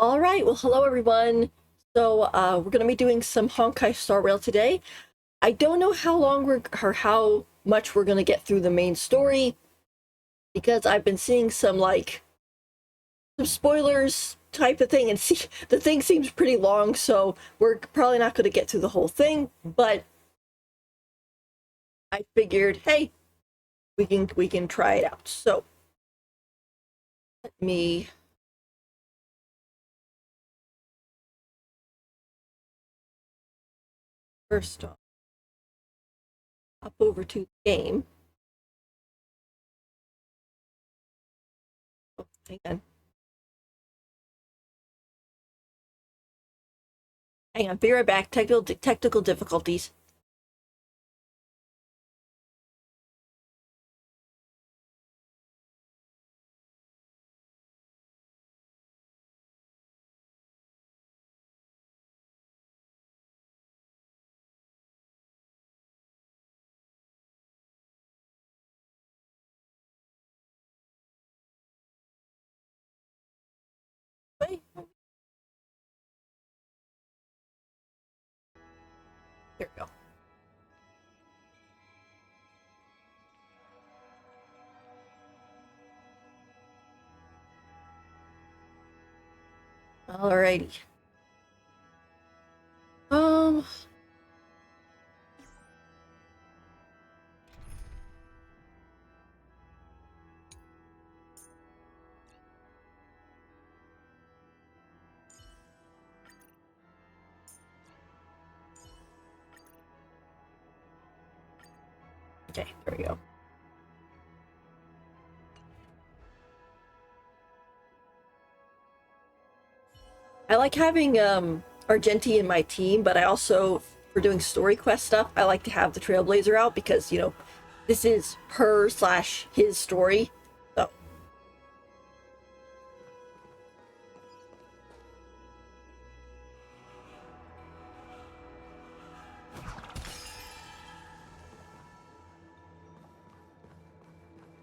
All right, well, hello everyone. We're gonna be doing some Honkai Star Rail today. I don't know how long how much we're gonna get through the main story because I've been seeing some spoilers type of thing, and the thing seems pretty long, so we're probably not gonna get through the whole thing. But I figured, hey, we can try it out. So let me first off hop over to the game. Oh, hang on. Hang on, be right back. Technical difficulties. Wait, here we go. Alrighty. Um, okay, there we go. I like having Argenti in my team, but I also, for doing story quest stuff, I like to have the Trailblazer out because, this is her slash his story. So,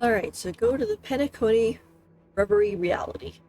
alright, so go to the Penacony Rubbery Reality.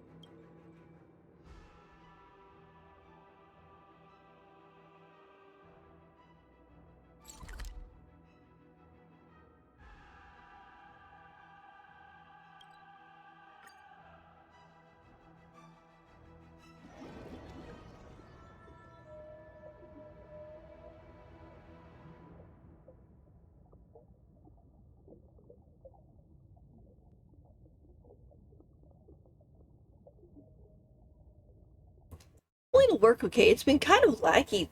Well, it'll work okay. It's been kind of laggy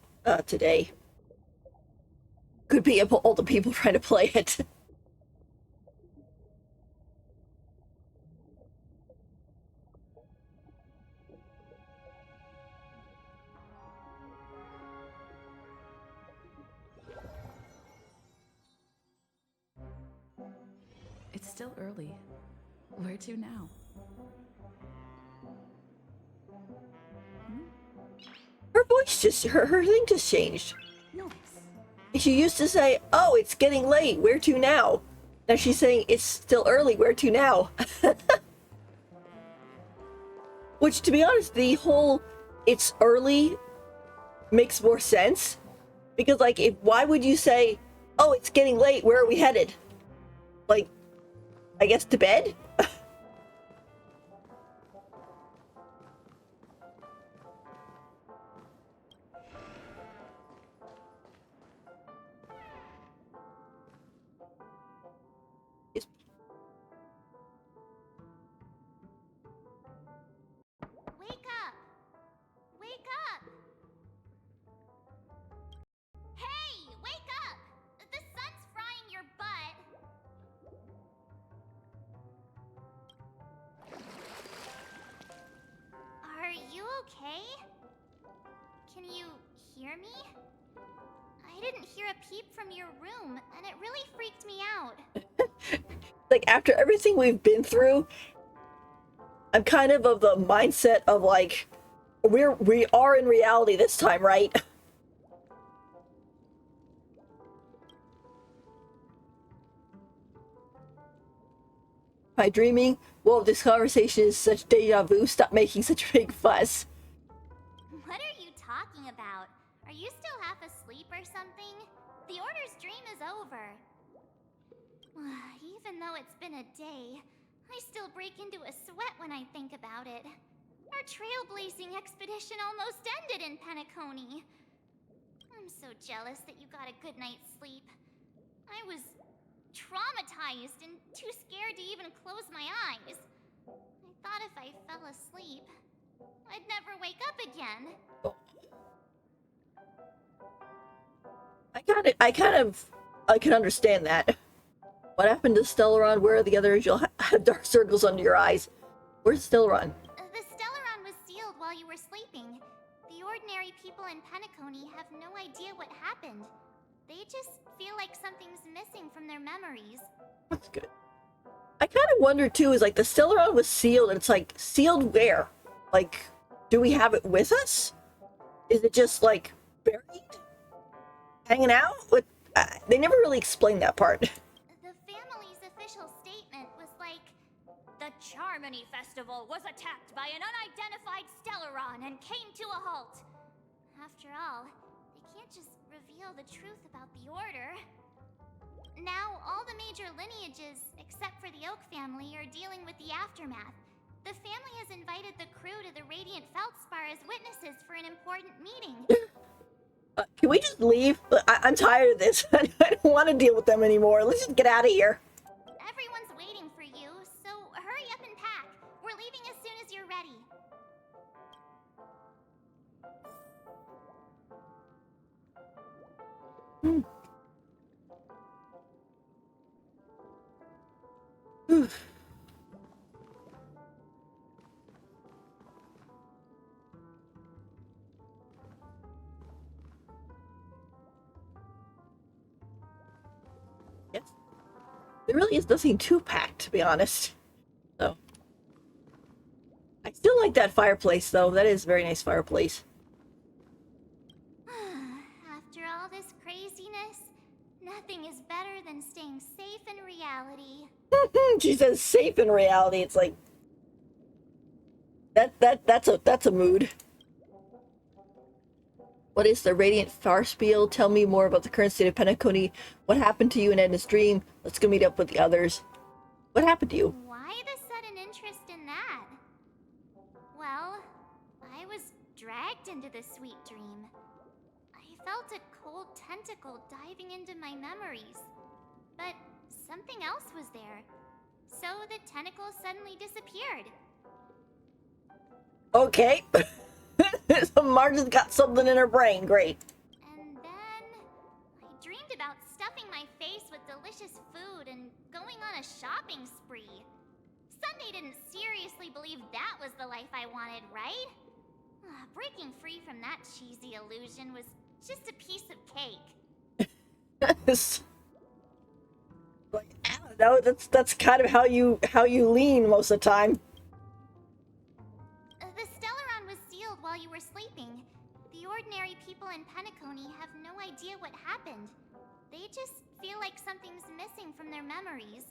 today. Could be all the people trying to play it. It's still early. Where to now? Her thing just changed. Nice. She used to say, "Oh, it's getting late. Where to now?" Now she's saying, "It's still early. Where to now?" Which, to be honest, the whole "it's early" makes more sense because, why would you say, "Oh, it's getting late. Where are we headed?" Like, I guess to bed. Wake up! Wake up! Hey! Wake up! The sun's frying your butt! Are you okay? Can you hear me? I didn't hear a peep from your room, and it really freaked me out. Like, after everything we've been through, I'm kind of the mindset of we are in reality this time, right? Am I dreaming? Whoa, this conversation is such deja vu. Stop making such a big fuss. half asleep or something? The Order's dream is over. Even though it's been a day, I still break into a sweat when I think about it. Our trailblazing expedition almost ended in Penacony. I'm so jealous that you got a good night's sleep. I was traumatized and too scared to even close my eyes. I thought if I fell asleep, I'd never wake up again. I can understand that. What happened to Stellaron? Where are the others? You'll have dark circles under your eyes. Where's Stellaron? The Stellaron was sealed while you were sleeping. The ordinary people in Penacony have no idea what happened. They just feel like something's missing from their memories. That's good. I kind of wonder too, is like the Stellaron was sealed, and it's like, sealed where? Like, do we have it with us? Is it just like buried? Hanging out? What? They never really explained that part. The family's official statement was like, the Charmony Festival was attacked by an unidentified Stellaron and came to a halt. After all, they can't just reveal the truth about the Order. Now, all the major lineages, except for the Oak family, are dealing with the aftermath. The family has invited the crew to the Radiant Feldspar as witnesses for an important meeting. Can we just leave? I'm tired of this. I don't want to deal with them anymore. Let's just get out of here. Everyone's waiting for you, so hurry up and pack. We're leaving as soon as you're ready. Yes. There really is nothing to pack, to be honest. So. I still like that fireplace, though. That is a very nice fireplace. After all this craziness, nothing is better than staying safe in reality. She says safe in reality. It's like that's a mood. What is the Radiant Farspiel? Tell me more about the current state of Penacony. What happened to you in Edna's dream? Let's go meet up with the others. What happened to you? Why the sudden interest in that? Well, I was dragged into the sweet dream. I felt a cold tentacle diving into my memories. But something else was there. So the tentacle suddenly disappeared. Okay. So Marge's got something in her brain. Great. And then I dreamed about stuffing my face with delicious food and going on a shopping spree. Sunday didn't seriously believe that was the life I wanted, right? Breaking free from that cheesy illusion was just a piece of cake. Like, I don't know, that's kind of how you lean most of the time. The Stellaron was sealed while you were sleeping. The ordinary people in Penacony have no idea what happened. They just feel like something's missing from their memories.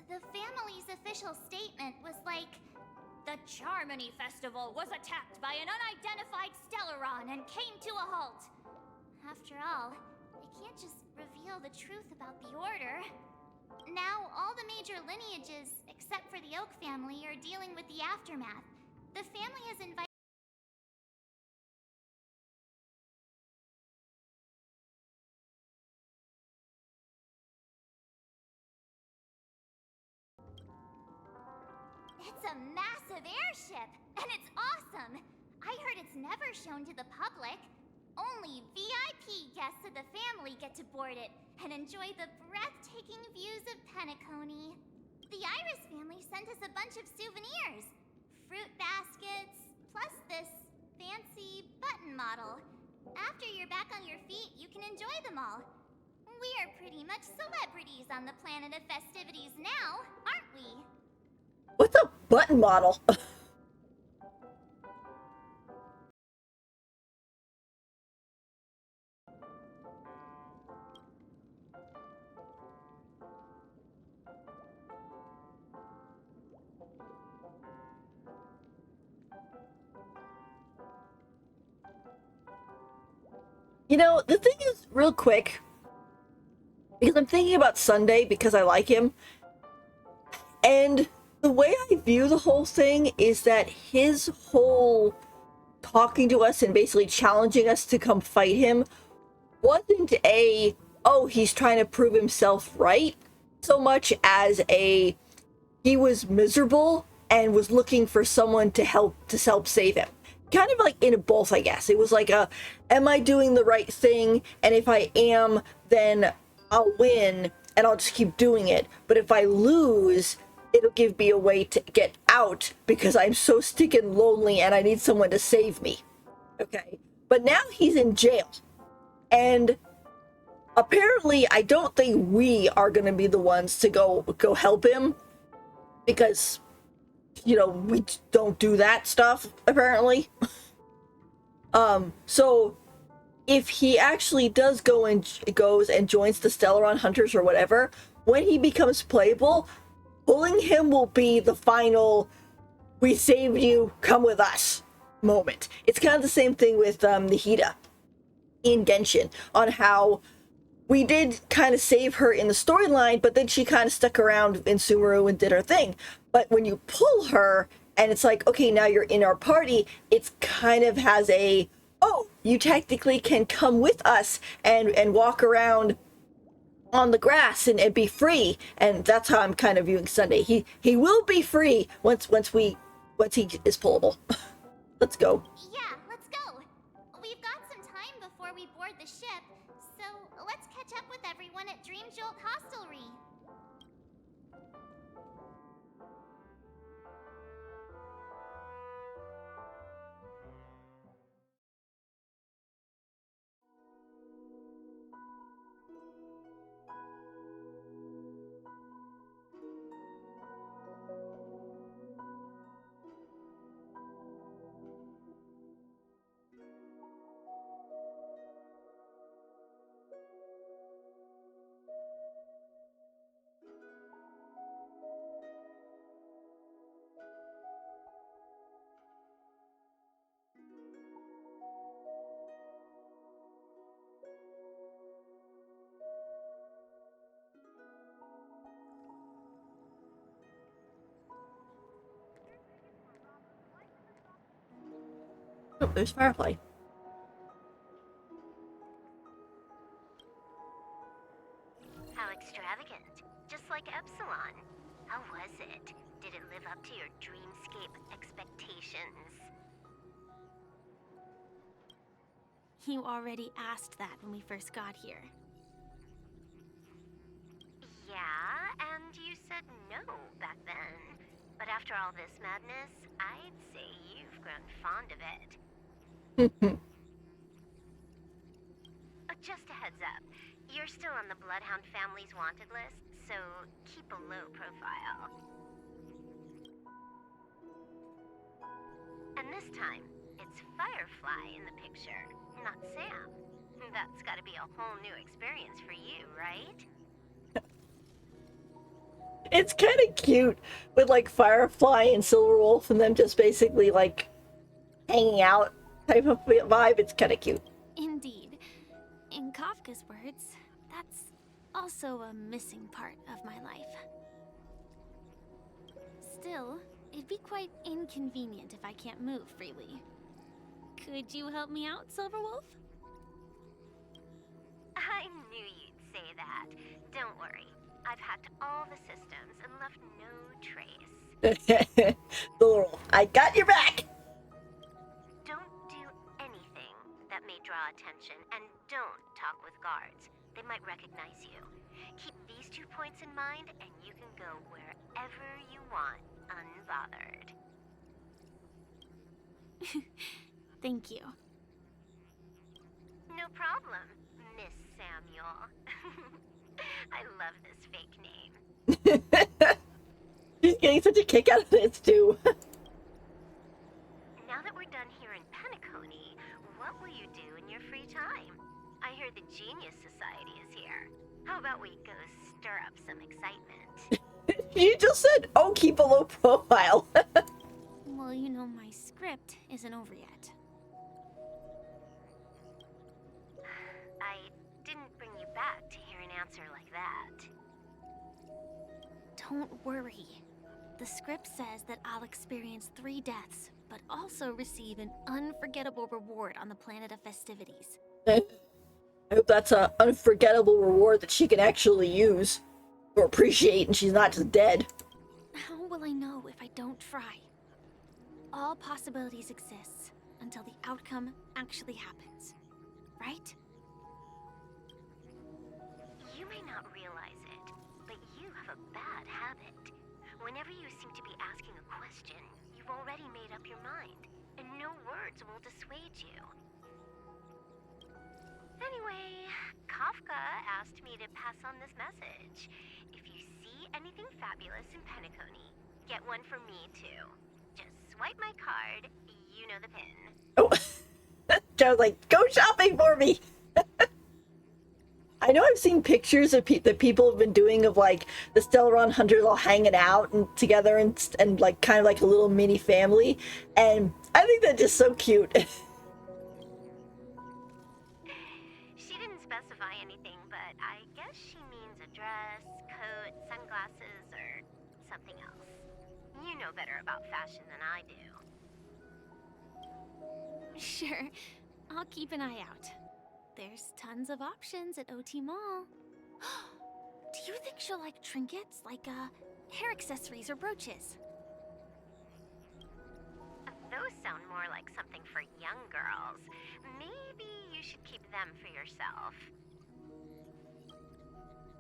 The family's official statement was like, the Charmony Festival was attacked by an unidentified Stellaron and came to a halt. After all, they can't just reveal the truth about the Order. Now, all the major lineages, except for the Oak family, are dealing with the aftermath. The family has invited... It's a massive airship, and it's awesome! I heard it's never shown to the public. Only VIP guests of the family get to board it and enjoy the breathtaking views of Penacony. The Iris family sent us a bunch of souvenirs. Fruit baskets, plus this fancy button model. After you're back on your feet, you can enjoy them all. We are pretty much celebrities on the planet of festivities now, aren't we? What's a button model? You know, the thing is, real quick, because I'm thinking about Sunday because I like him, and the way I view the whole thing is that his whole talking to us and basically challenging us to come fight him wasn't a, oh, he's trying to prove himself right, so much as a, he was miserable and was looking for someone to help save him. Kind of like in both, I guess. It was like a, am I doing the right thing? And if I am, then I'll win and I'll just keep doing it. But if I lose, it'll give me a way to get out because I'm so stinking lonely and I need someone to save me. Okay. But now he's in jail. And apparently I don't think we are gonna be the ones to go help him because we don't do that stuff apparently. So if he actually does goes and joins the Stellaron Hunters or whatever, when he becomes playable, pulling him will be the final "we saved you, come with us" moment. It's kind of the same thing with Nihida in Genshin, on how we did kind of save her in the storyline, but then she kind of stuck around in Sumeru and did her thing. But when you pull her and it's like, okay, now you're in our party, it's kind of has a, oh, you technically can come with us and walk around on the grass and be free. And that's how I'm kind of viewing Sunday. He will be free once he is pullable. Let's go. Yeah, let's go. We've got some time before we board the ship, so let's catch up with everyone at Dream Jolt Hostelry. Oh, there's Firefly. How extravagant. Just like Epsilon. How was it? Did it live up to your dreamscape expectations? You already asked that when we first got here. Yeah, and you said no back then. But after all this madness, I'd say you've grown fond of it. Just a heads up, you're still on the Bloodhound family's wanted list, so keep a low profile. And this time, it's Firefly in the picture, not Sam. That's gotta be a whole new experience for you, right? It's kind of cute with like Firefly and Silverwolf and them just basically like hanging out type of vibe. It's kind of cute. Indeed. In Kafka's words, that's also a missing part of my life. Still, it'd be quite inconvenient if I can't move freely. Could you help me out, Silverwolf? I knew you'd say that. Don't worry. I've hacked all the systems and left no trace. Silverwolf, I got your back! Don't do anything that may draw attention, and don't talk with guards. They might recognize you. Keep these 2 points in mind, and you can go wherever you want, unbothered. Thank you. No problem, Miss Samuel. I love this fake name. She's getting such a kick out of this, too. Now that we're done here in Penacony, what will you do in your free time? I hear the Genius Society is here. How about we go stir up some excitement? You just said, oh, keep a low profile. Well, you know my script isn't over yet. answer like that. Don't worry. The script says that I'll experience 3 deaths, but also receive an unforgettable reward on the planet of festivities. I hope that's an unforgettable reward that she can actually use or appreciate, and she's not just dead. How will I know if I don't try? All possibilities exist until the outcome actually happens, right? You may not realize it, but you have a bad habit. Whenever you seem to be asking a question, you've already made up your mind, and no words will dissuade you. Anyway, Kafka asked me to pass on this message. If you see anything fabulous in Penacony, get one for me too. Just swipe my card, you know the pin. Oh, Joe's like, go shopping for me. I know I've seen pictures of that people have been doing of like the Stellaron hunters all hanging out and together and like kind of like a little mini family, and I think that's just so cute. She didn't specify anything, but I guess she means a dress, coat, sunglasses, or something else. You know better about fashion than I do. Sure, I'll keep an eye out. There's tons of options at OT Mall. Do you think she'll like trinkets, like hair accessories or brooches? Those sound more like something for young girls. Maybe you should keep them for yourself.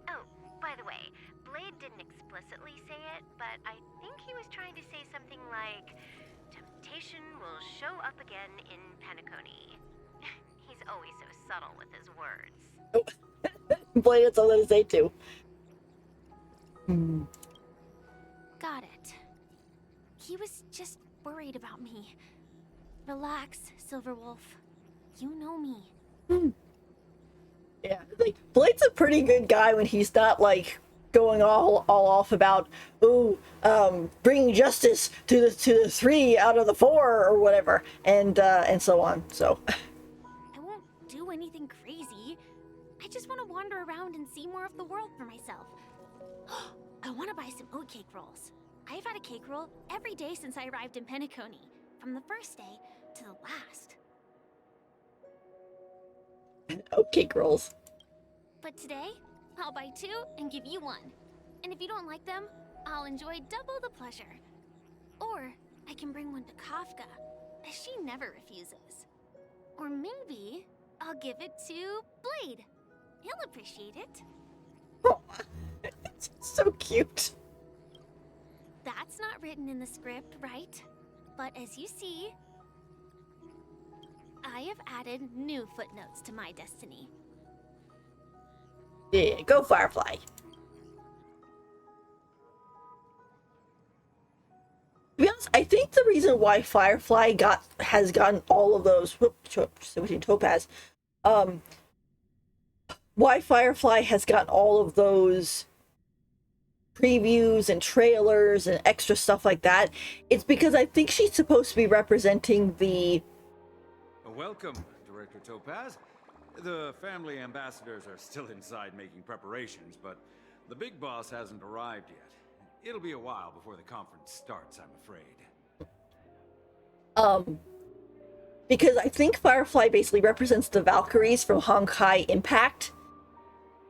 Oh, by the way, Blade didn't explicitly say it, but I think he was trying to say something like, temptation will show up again in Penacony. He's always so subtle with his words. Blade has something to say too. Got it. He was just worried about me. Relax, Silverwolf. You know me. Yeah, like Blade's a pretty good guy when he's not like going all off about bringing justice to the 3 out of the 4 or whatever, and so on. So I won't do anything crazy. I just want to wander around and see more of the world for myself. I want to buy some oat cake rolls. I've had a cake roll every day since I arrived in Penacony, from the first day to the last. okay, girls. But today, I'll buy 2 and give you 1. And if you don't like them, I'll enjoy double the pleasure. Or I can bring one to Kafka, as she never refuses. Or maybe I'll give it to Blade. He'll appreciate it. Oh, it's so cute. That's not written in the script, right? But as you see, I have added new footnotes to my destiny. Yeah, go Firefly. To be honest, I think the reason why Firefly has gotten all of those Topaz, why Firefly has gotten all of those previews and trailers and extra stuff like that, it's because I think she's supposed to be representing the Welcome, Director Topaz. The family ambassadors are still inside making preparations, but the big boss hasn't arrived yet. It'll be a while before the conference starts, I'm afraid. because I think Firefly basically represents the Valkyries from Honkai Impact.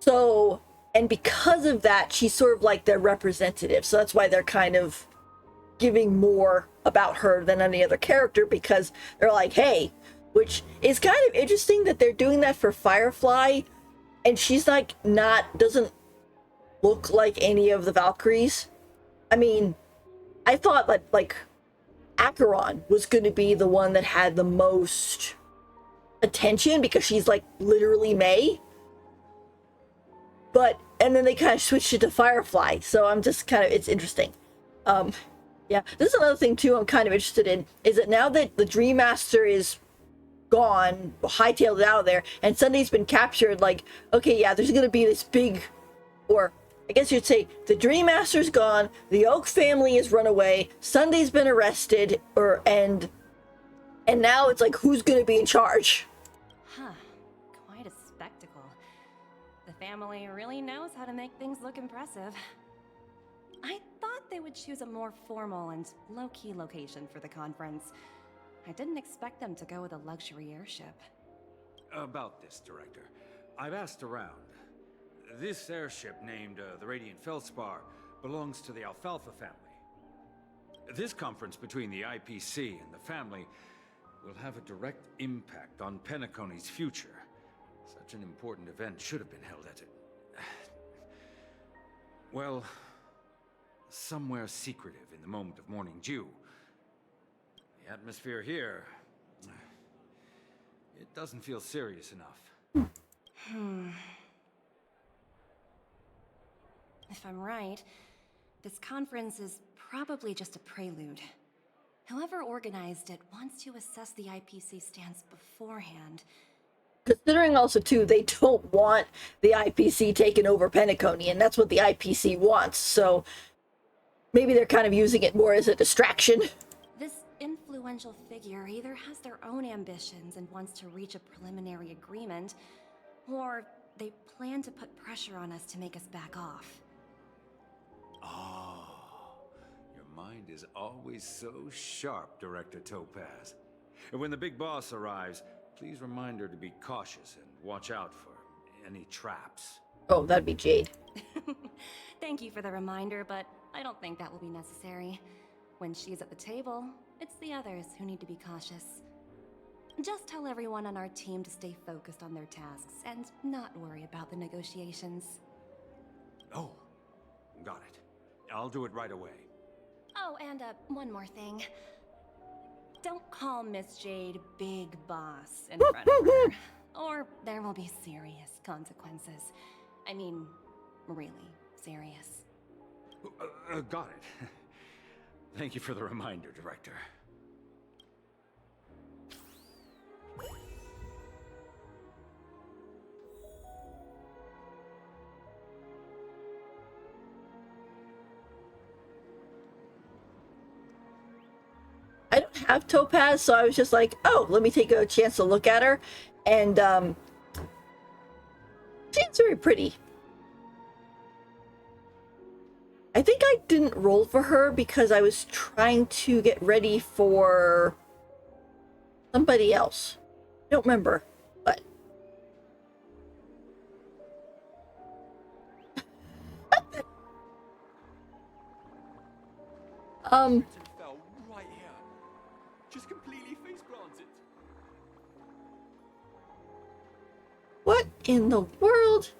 So, and because of that, she's sort of like their representative. So that's why they're kind of giving more about her than any other character, because they're like, hey, which is kind of interesting that they're doing that for Firefly, and she's like doesn't look like any of the Valkyries. I mean, I thought that like Acheron was going to be the one that had the most attention because she's like literally May. And then they kind of switched it to Firefly, so I'm just kind of, it's interesting. Yeah, this is another thing too I'm kind of interested in, is that now that the Dream Master is gone, hightailed out of there, and Sunday's been captured, like, okay, yeah, there's gonna be this big, or I guess you'd say the Dream Master's gone, the Oak family has run away, Sunday's been arrested, and now it's like, who's gonna be in charge? Huh. Quite a spectacle. The family really knows how to make things look impressive. I thought they would choose a more formal and low-key location for the conference. I didn't expect them to go with a luxury airship. About this, Director. I've asked around. This airship, named the Radiant Feldspar, belongs to the Alfalfa family. This conference between the IPC and the family will have a direct impact on Penacony's future. Such an important event should have been held at it. Well, somewhere secretive in the moment of morning dew. The atmosphere here, it doesn't feel serious enough. If I'm right, this conference is probably just a prelude. Whoever organized it wants to assess the IPC stance beforehand. Considering also, too, they don't want the IPC taking over Penacony, and that's what the IPC wants, so maybe they're kind of using it more as a distraction. This influential figure either has their own ambitions and wants to reach a preliminary agreement, or they plan to put pressure on us to make us back off. Your mind is always so sharp, Director Topaz. And when the big boss arrives, please remind her to be cautious and watch out for any traps. Oh, that'd be Jade. Thank you for the reminder, but I don't think that will be necessary. When she's at the table, it's the others who need to be cautious. Just tell everyone on our team to stay focused on their tasks and not worry about the negotiations. Oh, got it. I'll do it right away. Oh, and one more thing. Don't call Miss Jade Big Boss in front of her, or there will be serious consequences. I mean, really serious. Got it. Thank you for the reminder, Director. I don't have Topaz, so I was just like, oh, let me take a chance to look at her. And, she's very pretty. I think I didn't roll for her because I was trying to get ready for somebody else. I don't remember, but... Fell right here. Just completely face planted. What in the world?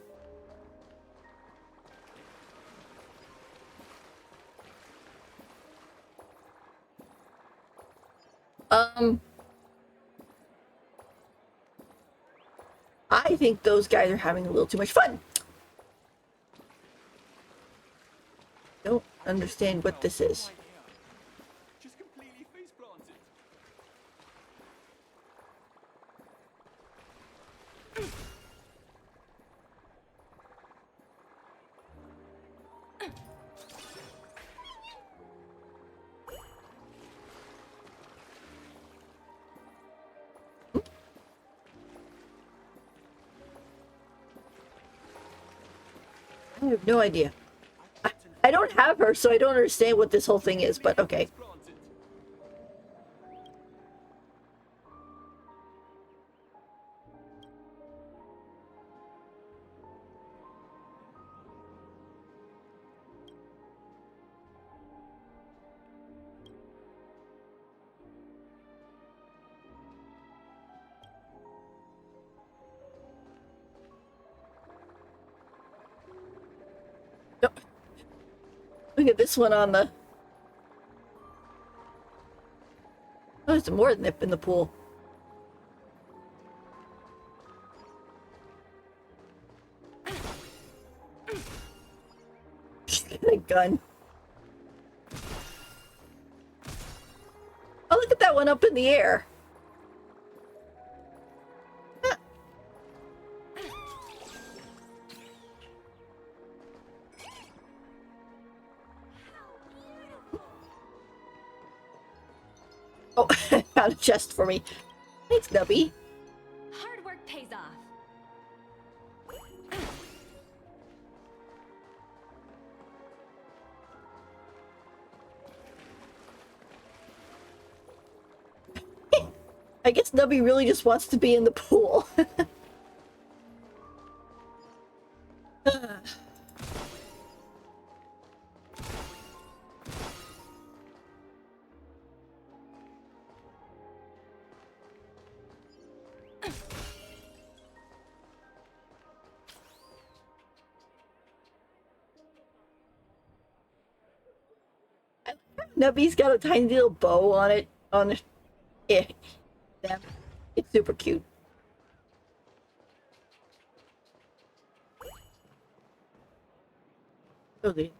I think those guys are having a little too much fun. Don't understand what this is. Right here. Just completely face planted. I have no idea. I don't have her, so I don't understand what this whole thing is, but okay. Planted. Look at this one on the... Oh, there's more nip in the pool. Get a gun. Oh, look at that one up in the air. Oh, found a chest for me. Thanks, Nubby. Hard work pays off. I guess Nubby really just wants to be in the pool. Nubby's got a tiny little bow on it. Yeah, it's super cute. Okay.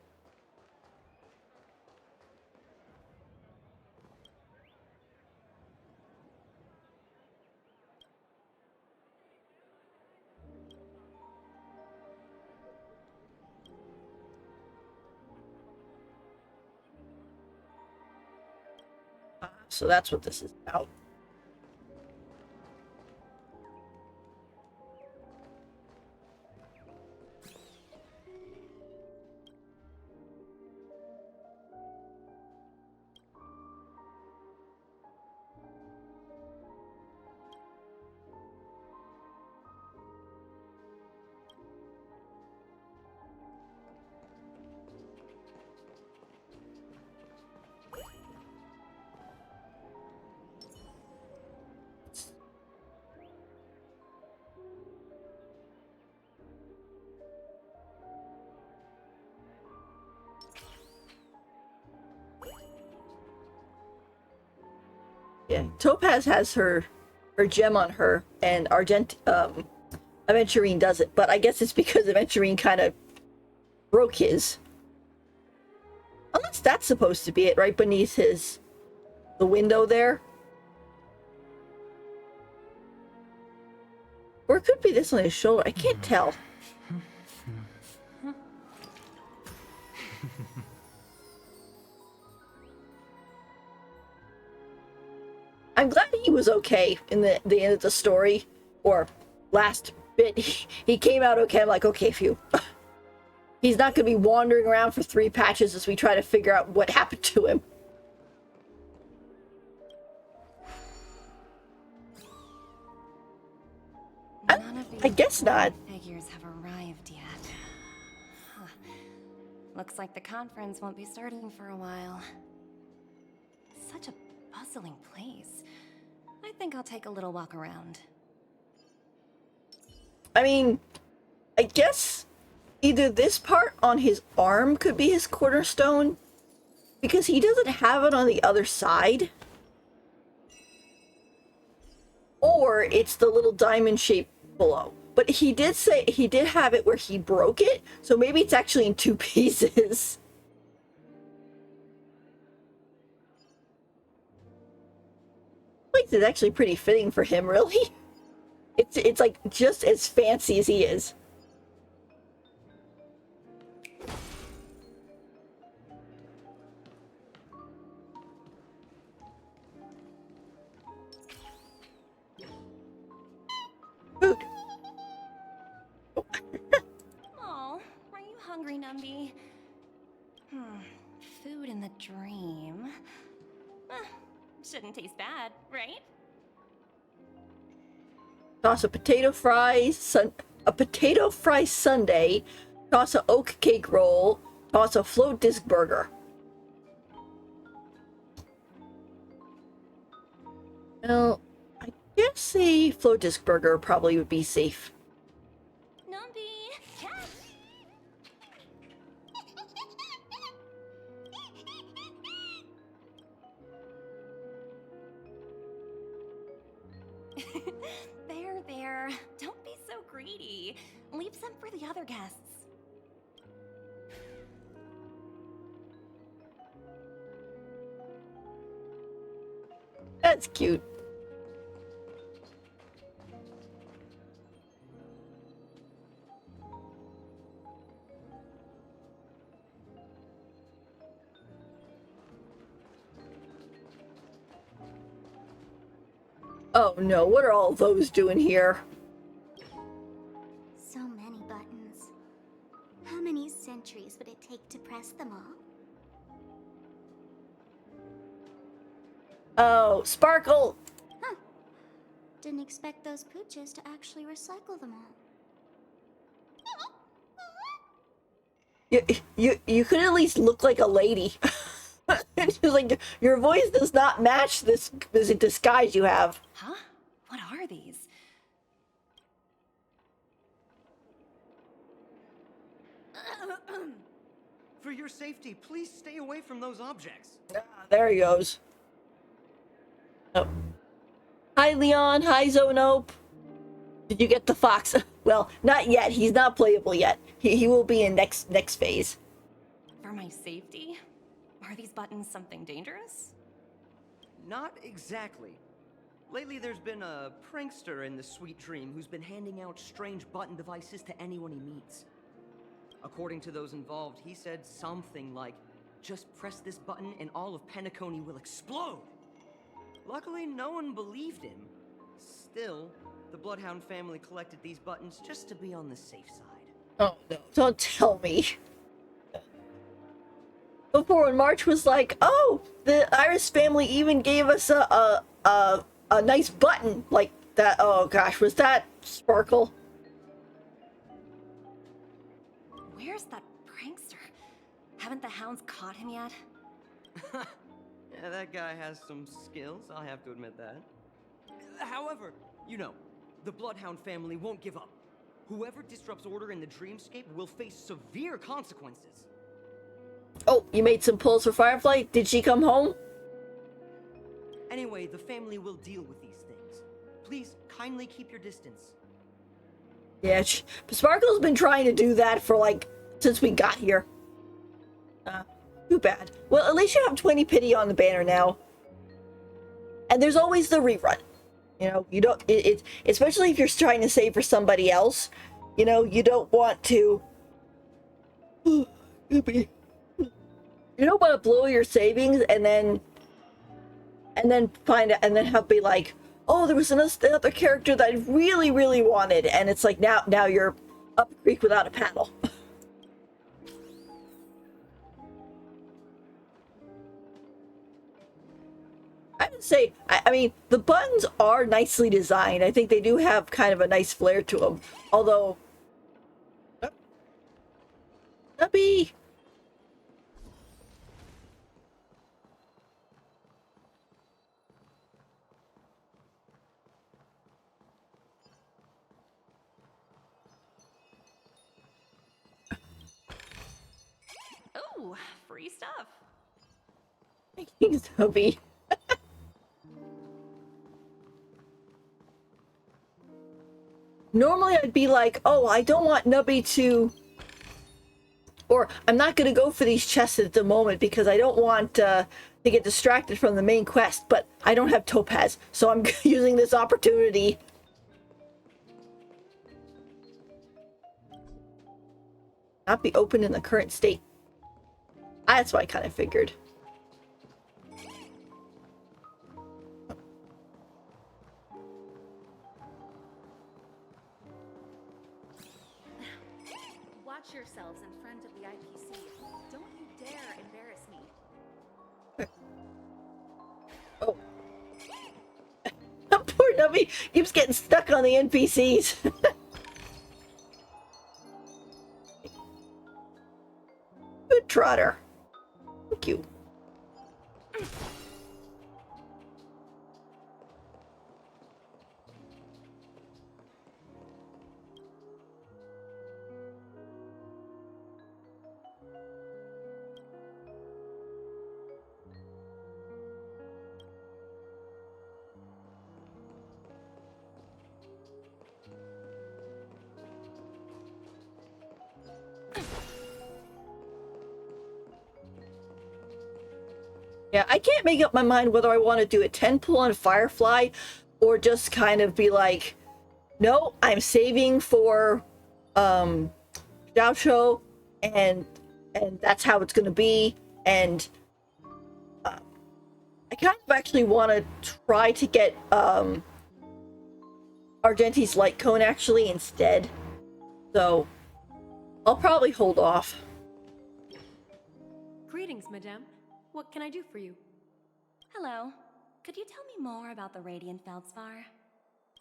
So that's what this is about. Yeah, Topaz has her gem on her, and Aventurine doesn't. But I guess it's because Aventurine kind of broke his. Unless that's supposed to be it, right beneath the window there. Or it could be this on his shoulder. I can't tell. I'm glad he was okay in the end of the story, or last bit. He came out okay. I'm like, okay, phew. He's not going to be wandering around for 3 patches as we try to figure out what happened to him. I guess not. Figures have arrived yet. Huh. Looks like the conference won't be starting for a while. Such a bustling place. I think I'll take a little walk around. I mean, I guess either this part on his arm could be his cornerstone, because he doesn't have it on the other side. Or it's the little diamond shape below. But he did say he did have it where he broke it, so maybe it's actually in 2 pieces. Place is actually pretty fitting for him, really. It's like just as fancy as he is. Food. Oh, are you hungry, Numby? Food in the dream. Shouldn't taste bad, right? Toss a potato fry sundae, toss a oat cake roll, toss a float disc burger. Well, I guess a float disc burger probably would be safe. Numby, catch! There. Don't be so greedy. Leave some for the other guests. That's cute. Oh no, what are all those doing here? So many buttons. How many centuries would it take to press them all? Oh, Sparkle! Huh. didn't expect those pooches to actually recycle them all. You could at least look like a lady. It's just like your voice does not match this disguise you have. Huh? What are these? For your safety, please stay away from those objects. Ah, there he goes. Oh. Hi, Leon. Hi, Zonope. Did you get the fox? Well, not yet. He's not playable yet. He will be in next phase. For my safety? Are these buttons something dangerous? Not exactly. Lately, there's been a prankster in the Sweet Dream who's been handing out strange button devices to anyone he meets. According to those involved, he said something like, "Just press this button and all of Penacony will explode." Luckily, no one believed him. Still, the Bloodhound family collected these buttons just to be on the safe side. Oh no! Don't tell me. Before when March was like, "Oh, the Iris family even gave us a nice button like that." Oh gosh, was that Sparkle? Where's that prankster? Haven't the hounds caught him yet? Yeah, that guy has some skills, I'll have to admit that. However, you know, the Bloodhound family won't give up. Whoever disrupts order in the dreamscape will face severe consequences. Oh, you made some pulls for Firefly? Did she come home? Anyway, the family will deal with these things. Please, kindly keep your distance. Yeah, Sparkle's been trying to do that for like since we got here. Too bad. Well, at least you have 20 pity on the banner now. And there's always the rerun. You know, you don't it especially if you're trying to save for somebody else. You know, you don't want to. You don't want to blow your savings and then find it and then have be like, oh, there was another character that I really, really wanted, and it's like now you're up the creek without a paddle. I would say, I mean, the buttons are nicely designed. I think they do have kind of a nice flair to them. Although, Nubby. Oh, free stuff. Thanks, Nubby. Normally I'd be like, oh, I don't want Nubby to... Or, I'm not going to go for these chests at the moment because I don't want to get distracted from the main quest, but I don't have Topaz, so I'm using this opportunity. Not be open in the current state. That's what I kind of figured. Watch yourselves in front of the IPC. Don't you dare embarrass me. Oh. Poor Nubby keeps getting stuck on the NPCs. Good Trotter. Thank you. Yeah, I can't make up my mind whether I want to do a 10 pull on Firefly or just kind of be like, no, I'm saving for Xiaoshu and that's how it's going to be. And I kind of actually want to try to get Argenti's light cone actually instead. So I'll probably hold off. Greetings, madame. What can I do for you? Hello. Could you tell me more about the Radiant Feldspar?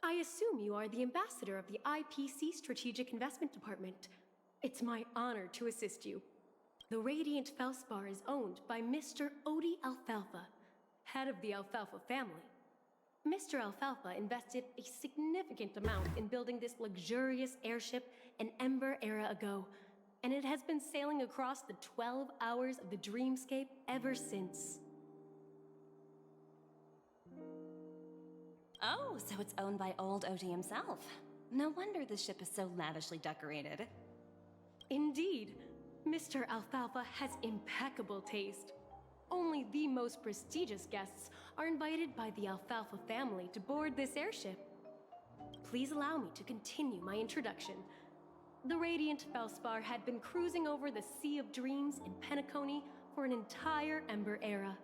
I assume you are the ambassador of the IPC Strategic Investment Department. It's my honor to assist you. The Radiant Felspar is owned by Mr. Odie Alfalfa, head of the Alfalfa family. Mr. Alfalfa invested a significant amount in building this luxurious airship an Ember era ago, and it has been sailing across the 12 hours of the dreamscape ever since. Oh, so it's owned by old Odie himself. No wonder the ship is so lavishly decorated. Indeed, Mr. Alfalfa has impeccable taste. Only the most prestigious guests are invited by the Alfalfa family to board this airship. Please allow me to continue my introduction. The Radiant Felspar had been cruising over the Sea of Dreams in Penacony for an entire Ember era.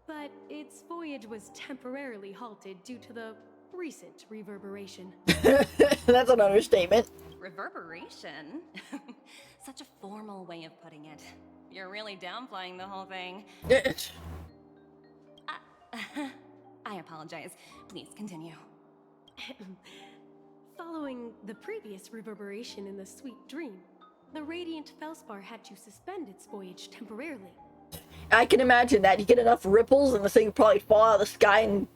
But its voyage was temporarily halted due to the recent reverberation. That's an understatement. Reverberation? Such a formal way of putting it. You're really downplaying the whole thing. I apologize. Please continue. Following the previous reverberation in the Sweet Dream, the Radiant Felspar had to suspend its voyage temporarily. I can imagine that. You get enough ripples and the thing would probably fall out of the sky, and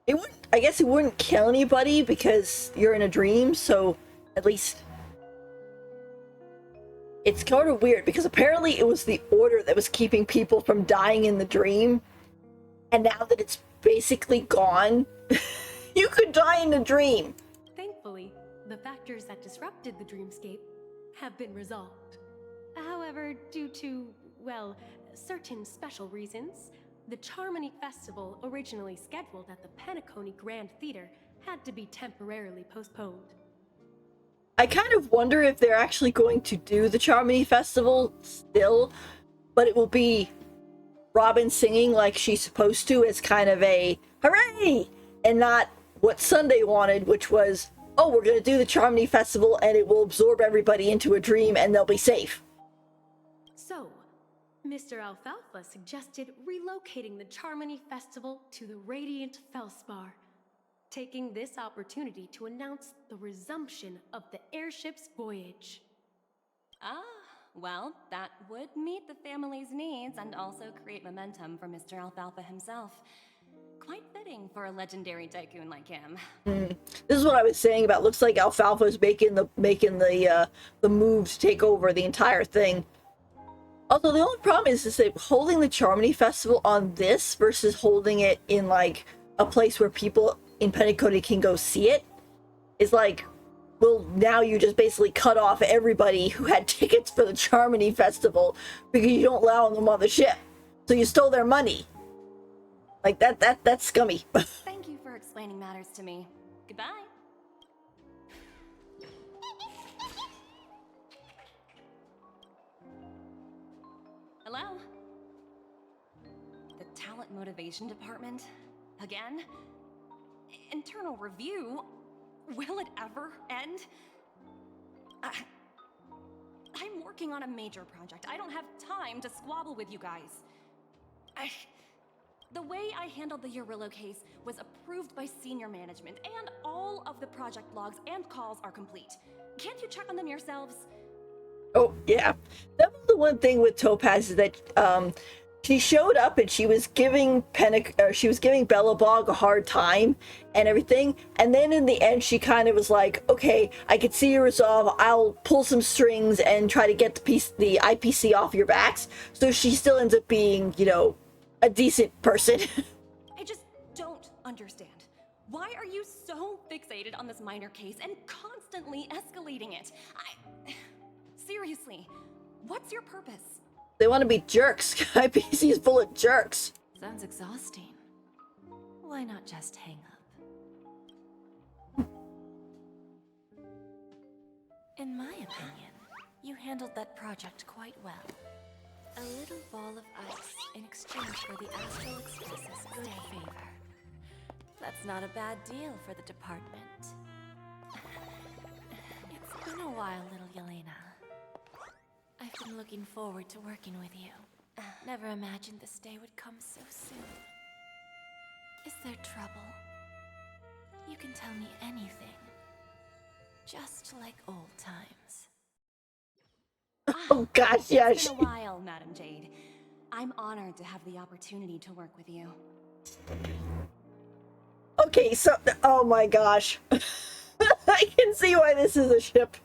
it wouldn't, I guess it wouldn't kill anybody because you're in a dream, so at least it's kind of weird because apparently it was the order that was keeping people from dying in the dream, and now that it's basically gone, you could die in a dream. Thankfully, the factors that disrupted the dreamscape have been resolved. However, due to, well, certain special reasons, the Charmony Festival, originally scheduled at the Penacony Grand Theater, had to be temporarily postponed. I kind of wonder if they're actually going to do the Charmony Festival still, but it will be Robin singing like she's supposed to as kind of a hooray, and not what Sunday wanted, which was, oh, we're going to do the Charmony Festival and it will absorb everybody into a dream and they'll be safe. So, Mr. Alfalfa suggested relocating the Charmony Festival to the Radiant Felspar, taking this opportunity to announce the resumption of the airship's voyage. Ah, well, that would meet the family's needs and also create momentum for Mr. Alfalfa himself. Quite fitting for a legendary tycoon like him. This is what I was saying about, looks like Alfalfa's making the move to take over the entire thing. Although the only problem is that holding the Charmony Festival on this versus holding it in like a place where people in Penacony can go see it is like, well, now you just basically cut off everybody who had tickets for the Charmony Festival because you don't allow them on the ship. So you stole their money. Like that's scummy. Thank you for explaining matters to me. Goodbye. Hello? The talent motivation department? Again? Internal review? Will it ever end? I'm working on a major project. I don't have time to squabble with you guys. The way I handled the Urillo case was approved by senior management, and all of the project logs and calls are complete. Can't you check on them yourselves? Oh, yeah. That was the one thing with Topaz, is that she showed up and she was giving Bellabog a hard time and everything, and then in the end she kind of was like, okay, I can see your resolve, I'll pull some strings and try to get the IPC off your backs. So she still ends up being, you know, a decent person. I just don't understand. Why are you so fixated on this minor case and constantly escalating it? Seriously, what's your purpose? They want to be jerks. IPC is full of jerks. Sounds exhausting. Why not just hang up? In my opinion, you handled that project quite well. A little ball of ice in exchange for the Astral Express's good favor. That's not a bad deal for the department. It's been a while, little Yelena. I've been looking forward to working with you. Never imagined this day would come so soon. Is there trouble? You can tell me anything. Just like old times. Oh gosh, yeah. It's been a while, Madam Jade. I'm honored to have the opportunity to work with you. Okay, so oh my gosh. I can see why this is a ship.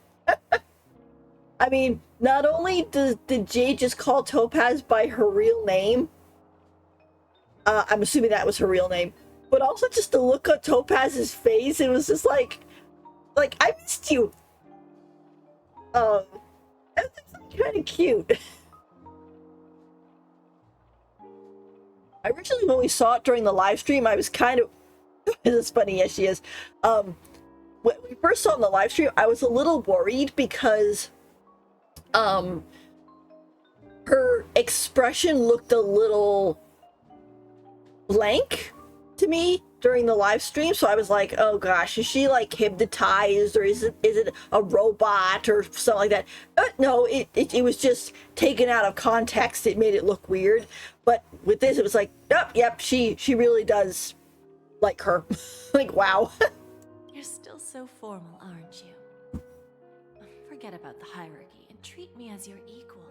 I mean, not only did Jade just call Topaz by her real name, I'm assuming that was her real name, but also just to look at Topaz's face, it was just like I missed you. That's kind of cute. Originally, when we saw it during the live stream, I was kind of it's funny, yes she is. When we first saw it in the live stream, I was a little worried because her expression looked a little blank to me during the live stream, so I was like, oh gosh, is she like hypnotized, or is it a robot or something like that? No, it was just taken out of context. It made it look weird, but with this it was like, oh, yep, she really does like her. Like, wow. You're still so formal, aren't you? Forget about the hierarchy and treat me as your equal.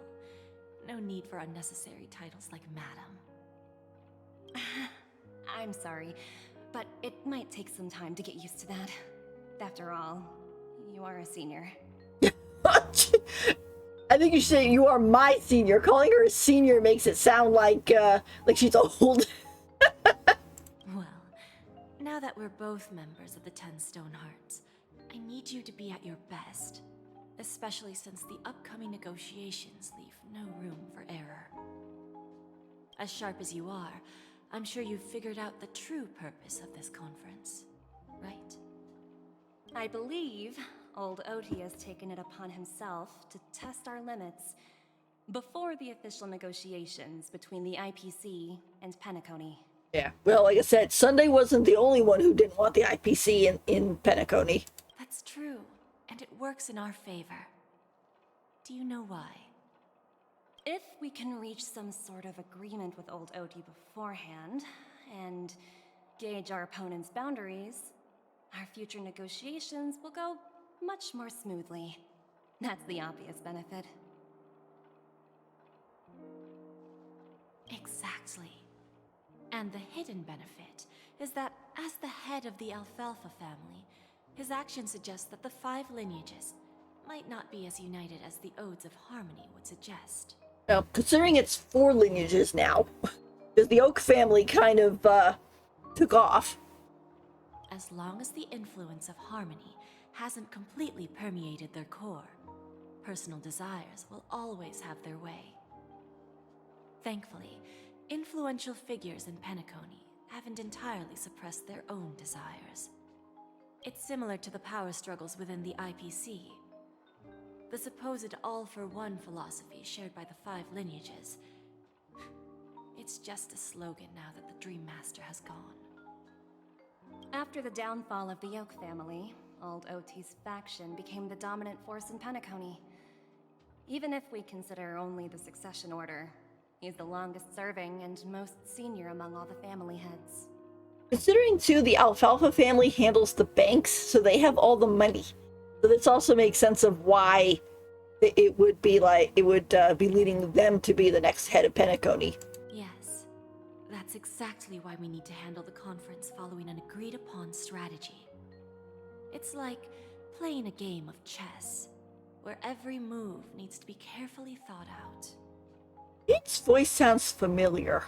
No need for unnecessary titles like madam. I'm sorry, but it might take some time to get used to that. After all, you are a senior. I think you should say you are my senior. Calling her a senior makes it sound like she's old. Well, now that we're both members of the 10 Stone Hearts, I need you to be at your best. Especially since the upcoming negotiations leave no room for error. As sharp as you are, I'm sure you've figured out the true purpose of this conference, right? I believe old Oti has taken it upon himself to test our limits before the official negotiations between the IPC and Penacony. Yeah, well, like I said, Sunday wasn't the only one who didn't want the IPC in Penacony. That's true, and it works in our favor. Do you know why? If we can reach some sort of agreement with old Oti beforehand, and gauge our opponent's boundaries, our future negotiations will go much more smoothly. That's the obvious benefit. Exactly. And the hidden benefit is that as the head of the Alfalfa family, his actions suggest that the 5 lineages might not be as united as the Odes of Harmony would suggest. Well, considering it's 4 lineages now, because the Oak family kind of took off. As long as the influence of Harmony hasn't completely permeated their core, personal desires will always have their way. Thankfully, influential figures in Penacony haven't entirely suppressed their own desires. It's similar to the power struggles within the IPC. The supposed all-for-one philosophy shared by the 5 lineages. It's just a slogan now that the Dream Master has gone. After the downfall of the Yoke family, old Oti's faction became the dominant force in Penacony. Even if we consider only the succession order, he's the longest serving and most senior among all the family heads. Considering, too, the Alfalfa family handles the banks, so they have all the money. So this also makes sense of why it would be be leading them to be the next head of Penacony. Yes, that's exactly why we need to handle the conference following an agreed-upon strategy. It's like playing a game of chess, where every move needs to be carefully thought out. Its voice sounds familiar.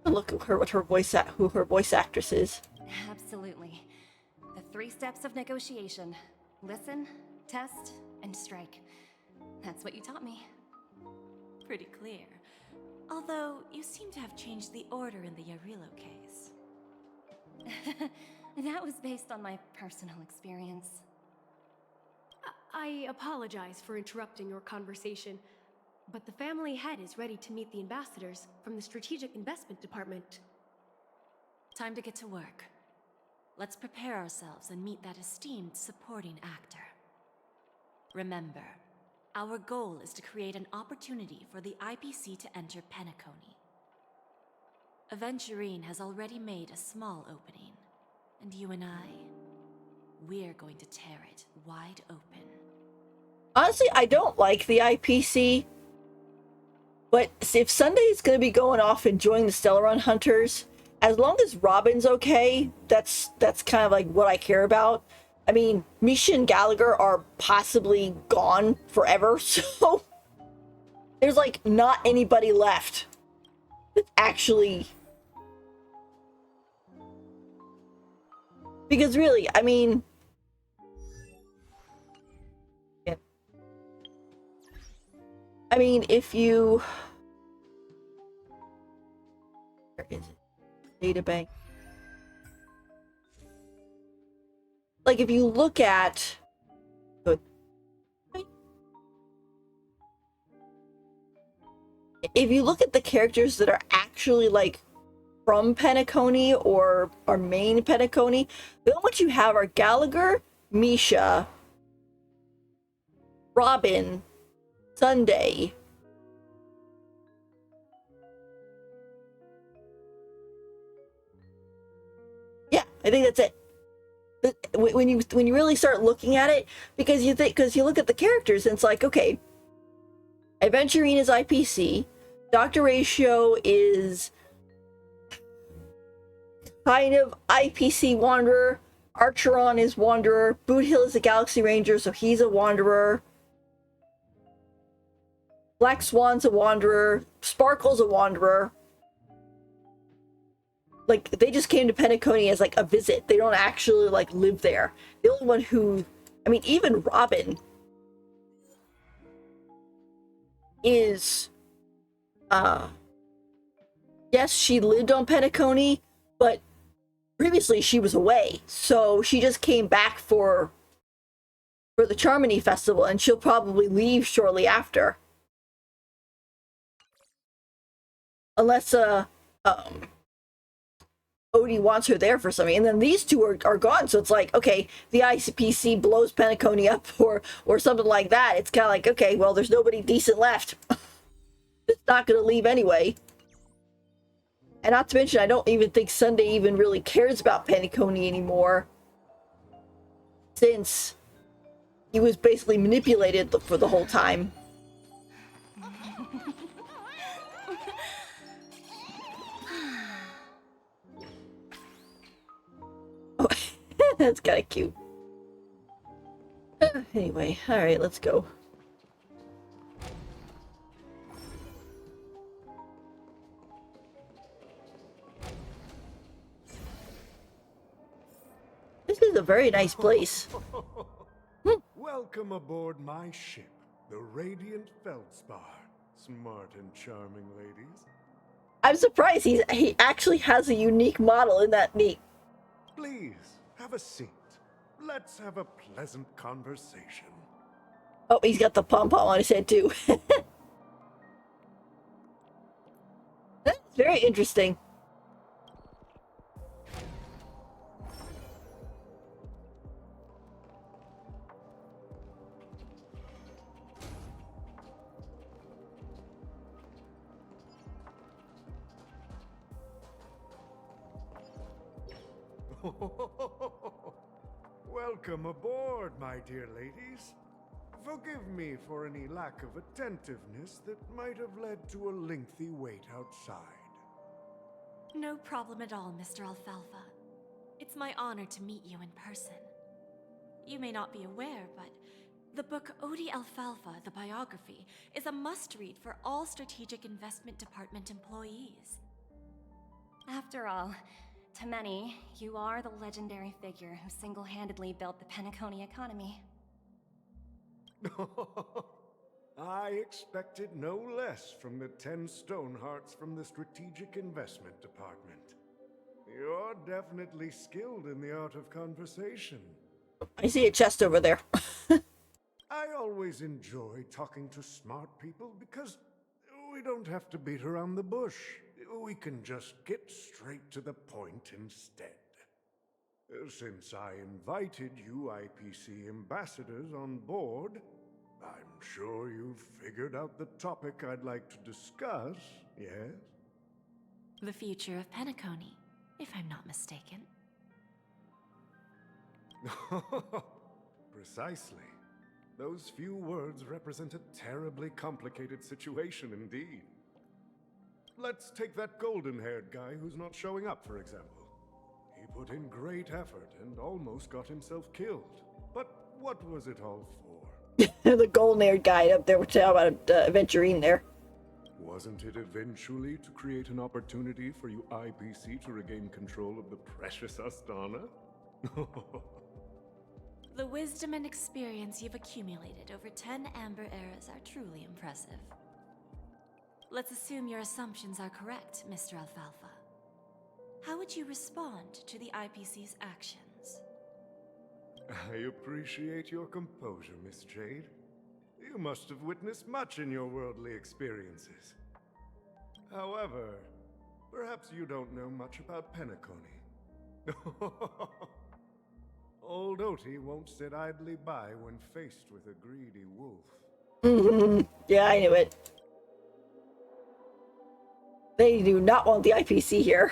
Look at her, who her voice actress is. Absolutely. The 3 steps of negotiation. Listen, test, and strike. That's what you taught me. Pretty clear. Although, you seem to have changed the order in the Yarilo case. That was based on my personal experience. I apologize for interrupting your conversation, but the family head is ready to meet the ambassadors from the Strategic Investment Department. Time to get to work. Let's prepare ourselves and meet that esteemed supporting actor. Remember, our goal is to create an opportunity for the IPC to enter Penacony. Aventurine has already made a small opening. And you and I, we're going to tear it wide open. Honestly, I don't like the IPC, but if Sunday's going to be going off and joining the Stellaron Hunters, as long as Robin's okay, that's kind of like what I care about. I mean, Misha and Gallagher are possibly gone forever, so there's like not anybody left that's actually... Because really, I mean... Yeah. I mean, if you... Where is it? Databank. Like, if you look at... If you look at the characters that are actually, like, from Penacony or are main Penacony, the only ones you have are Gallagher, Misha, Robin, Sunday. Yeah, I think that's it. When you really start looking at it, because you look at the characters and it's like, okay, Aventurine is IPC, Dr. Ratio is kind of IPC Wanderer, Archeron is Wanderer, Boot Hill is a Galaxy Ranger, so he's a Wanderer, Black Swan's a Wanderer, Sparkle's a Wanderer. Like, they just came to Penacony as, like, a visit. They don't actually, like, live there. The only one who... I mean, even Robin is... Yes, she lived on Penacony, but previously she was away. So she just came back for the Charmony Festival, and she'll probably leave shortly after. Unless, Odie wants her there for something, and then these two are gone, so it's like, okay, the ICPC blows Penacony up or something like that. It's kind of like, okay, well, there's nobody decent left. It's not going to leave anyway. And not to mention, I don't even think Sunday even really cares about Penacony anymore, since he was basically manipulated for the whole time. Oh, that's kind of cute. Anyway, alright, let's go. This is a very nice place. Welcome aboard my ship, the Radiant Feldspar. Smart and charming ladies. I'm surprised he actually has a unique model in that neat. Please, have a seat. Let's have a pleasant conversation. Oh, he's got the pom-pom on his head, too. That's very interesting. Welcome aboard, my dear ladies. Forgive me for any lack of attentiveness that might have led to a lengthy wait outside. No problem at all, Mr. Alfalfa. It's my honor to meet you in person. You may not be aware, but the book Odie Alfalfa, the biography, is a must-read for all Strategic Investment Department employees. After all, to many, you are the legendary figure who single-handedly built the Penacony economy. I expected no less from the 10 Stonehearts from the Strategic Investment Department. You're definitely skilled in the art of conversation. I see a chest over there. I always enjoy talking to smart people because we don't have to beat around the bush. We can just get straight to the point instead. Since I invited you IPC ambassadors on board, I'm sure you've figured out the topic I'd like to discuss, yes? The future of Penacony, if I'm not mistaken. Precisely. Those few words represent a terribly complicated situation indeed. Let's take that golden-haired guy who's not showing up, for example. He put in great effort and almost got himself killed. But what was it all for? The golden-haired guy up there, we're talking about Aventurine there. Wasn't it eventually to create an opportunity for you IPC to regain control of the precious Astana? The wisdom and experience you've accumulated over 10 Amber Eras are truly impressive. Let's assume your assumptions are correct, Mr. Alfalfa. How would you respond to the IPC's actions? I appreciate your composure, Miss Jade. You must have witnessed much in your worldly experiences. However, perhaps you don't know much about Penacony. Old Oti won't sit idly by when faced with a greedy wolf. Yeah, I knew it. They do not want the IPC here.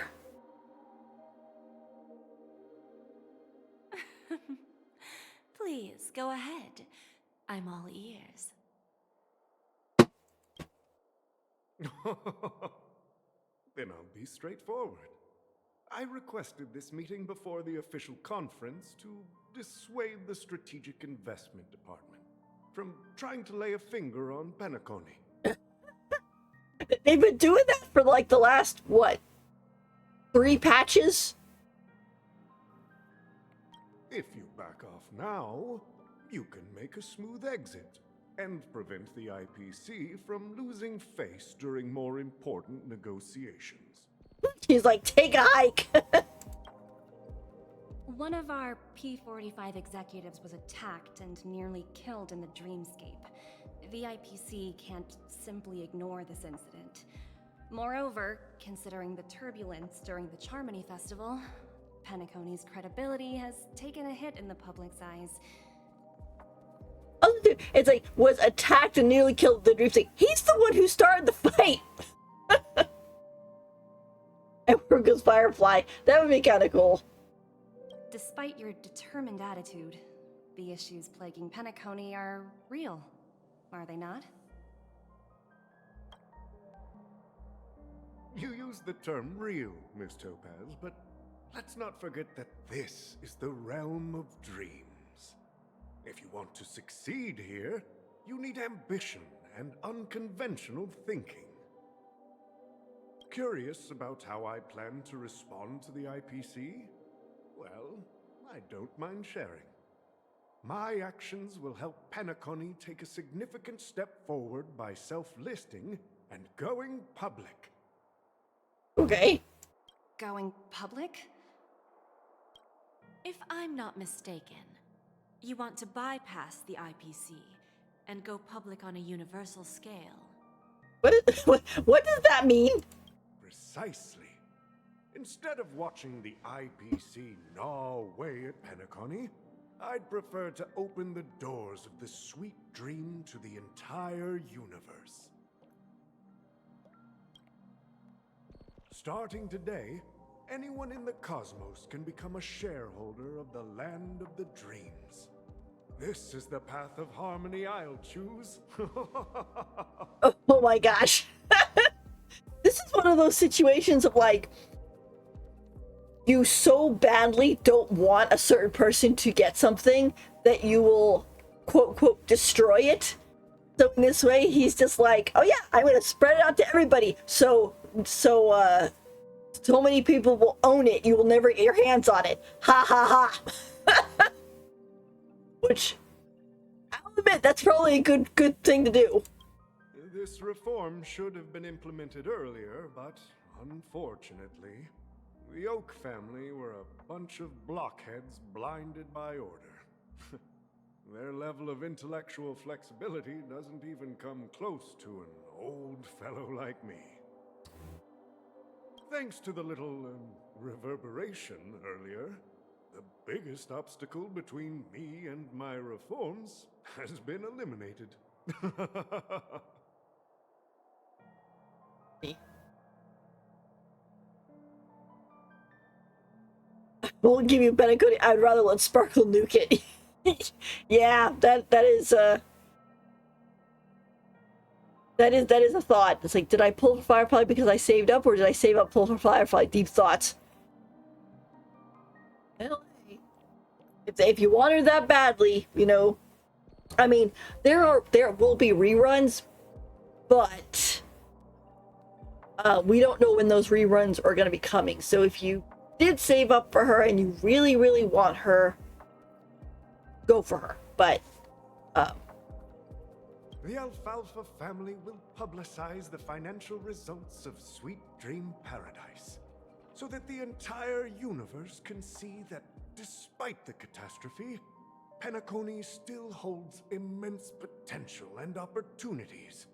Please, go ahead. I'm all ears. Then I'll be straightforward. I requested this meeting before the official conference to dissuade the Strategic Investment Department from trying to lay a finger on Penacony. They've been doing that for like the last, what, 3 patches? If you back off now, you can make a smooth exit and prevent the IPC from losing face during more important negotiations. He's like, take a hike. One of our P45 executives was attacked and nearly killed in the dreamscape. The IPC can't simply ignore this incident. Moreover, considering the turbulence during the Charmony Festival, Penacony's credibility has taken a hit in the public's eyes. It's like, was attacked and nearly killed the dreamscape. He's the one who started the fight. And where goes Firefly? That would be kind of cool. Despite your determined attitude, the issues plaguing Penacony are real, are they not? You use the term real, Miss Topaz, but let's not forget that this is the realm of dreams. If you want to succeed here, you need ambition and unconventional thinking. Curious about how I plan to respond to the IPC? Well, I don't mind sharing. My actions will help Penacony take a significant step forward by self-listing and going public. Okay. Going public? If I'm not mistaken, you want to bypass the IPC and go public on a universal scale. What does that mean? Precisely. Instead of watching the IPC gnaw away at Penacony, I'd prefer to open the doors of the sweet dream to the entire universe. Starting today, anyone in the cosmos can become a shareholder of the land of the dreams. This is the path of harmony I'll choose. Oh my gosh. This is one of those situations of like, you so badly don't want a certain person to get something that you will quote quote destroy it. So in this way, he's just like, oh yeah, I'm gonna spread it out to everybody. So many people will own it, you will never get your hands on it. Ha ha ha. Which, I'll admit, that's probably a good thing to do. This reform should have been implemented earlier, but unfortunately, the Oak family were a bunch of blockheads blinded by order. Their level of intellectual flexibility doesn't even come close to an old fellow like me. Thanks to the little reverberation earlier, the biggest obstacle between me and my reforms has been eliminated. Won't give you Benacody. I'd rather let Sparkle nuke it. Yeah, that is a thought. It's like, did I pull for Firefly because I saved up, or did I save up pull for Firefly? Deep thoughts. Well, if you want her that badly, you know, I mean, there will be reruns, but we don't know when those reruns are going to be coming. So if you did save up for her and you really, really want her, go for her. But the Alfalfa family will publicize the financial results of Sweet Dream Paradise, so that the entire universe can see that despite the catastrophe, Penacony still holds immense potential and opportunities,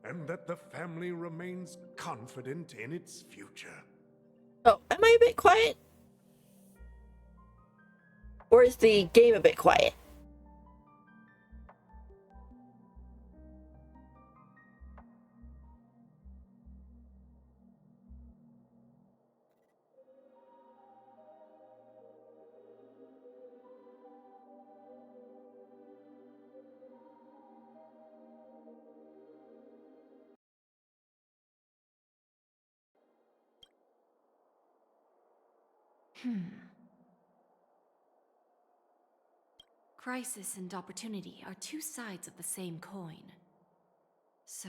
and that the family remains confident in its future. oh, am I a bit quiet? Or is the game a bit quiet? Crisis and opportunity are two sides of the same coin. So,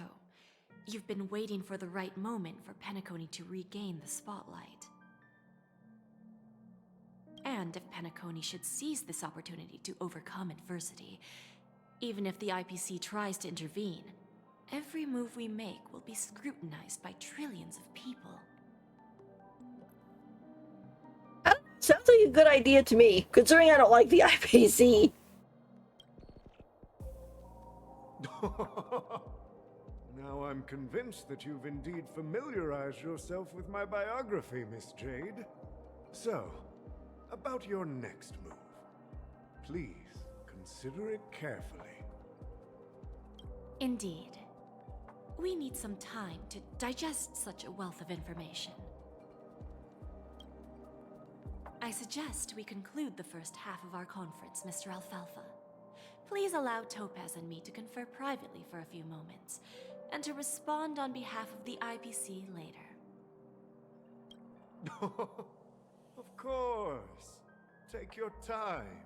you've been waiting for the right moment for Penacony to regain the spotlight. And if Penacony should seize this opportunity to overcome adversity, even if the IPC tries to intervene, every move we make will be scrutinized by trillions of people. Sounds like a good idea to me, considering I don't like the IPC. Now I'm convinced that you've indeed familiarized yourself with my biography, Miss Jade. So, about your next move. Please, consider it carefully. Indeed. We need some time to digest such a wealth of information. I suggest we conclude the first half of our conference, Mr. Alfalfa. Please allow Topaz and me to confer privately for a few moments, and to respond on behalf of the IPC later. Of course. Take your time,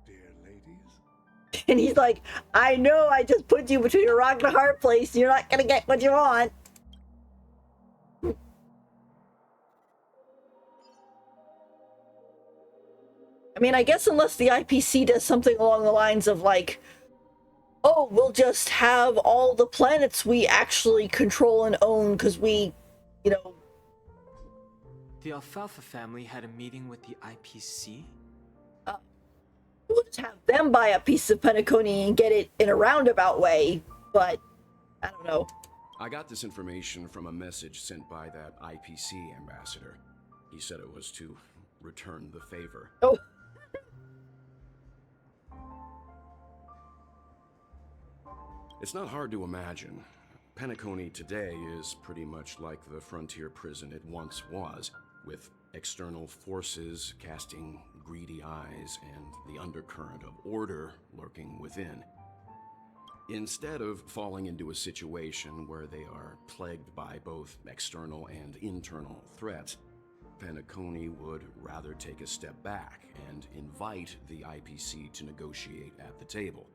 dear ladies. And he's like, I know I just put you between a rock and a hard place. You're not gonna get what you want. I mean, I guess unless the IPC does something along the lines of like, oh, we'll just have all the planets we actually control and own because we, you know... The Alfalfa family had a meeting with the IPC? We'll just have them buy a piece of Penacony and get it in a roundabout way, but I don't know. I got this information from a message sent by that IPC ambassador. He said it was to return the favor. Oh. It's not hard to imagine. Penacony today is pretty much like the frontier prison it once was, with external forces casting greedy eyes and the undercurrent of order lurking within. Instead of falling into a situation where they are plagued by both external and internal threats, Penacony would rather take a step back and invite the IPC to negotiate at the table,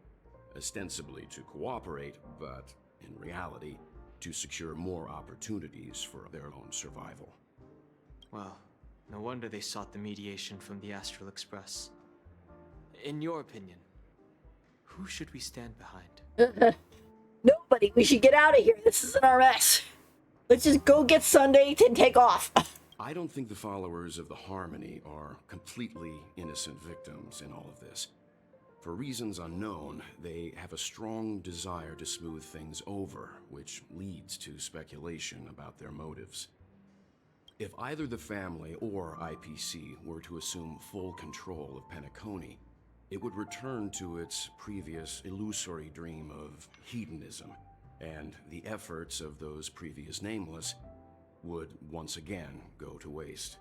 ostensibly to cooperate, but in reality, to secure more opportunities for their own survival. Well, no wonder they sought the mediation from the Astral Express. In your opinion, who should we stand behind? Nobody. We should get out of here. This isn't our mess. Let's just go get Sunday and take off. I don't think the followers of the Harmony are completely innocent victims in all of this. For reasons unknown, they have a strong desire to smooth things over, which leads to speculation about their motives. If either the family or IPC were to assume full control of Penacony, it would return to its previous illusory dream of hedonism, and the efforts of those previous nameless would once again go to waste.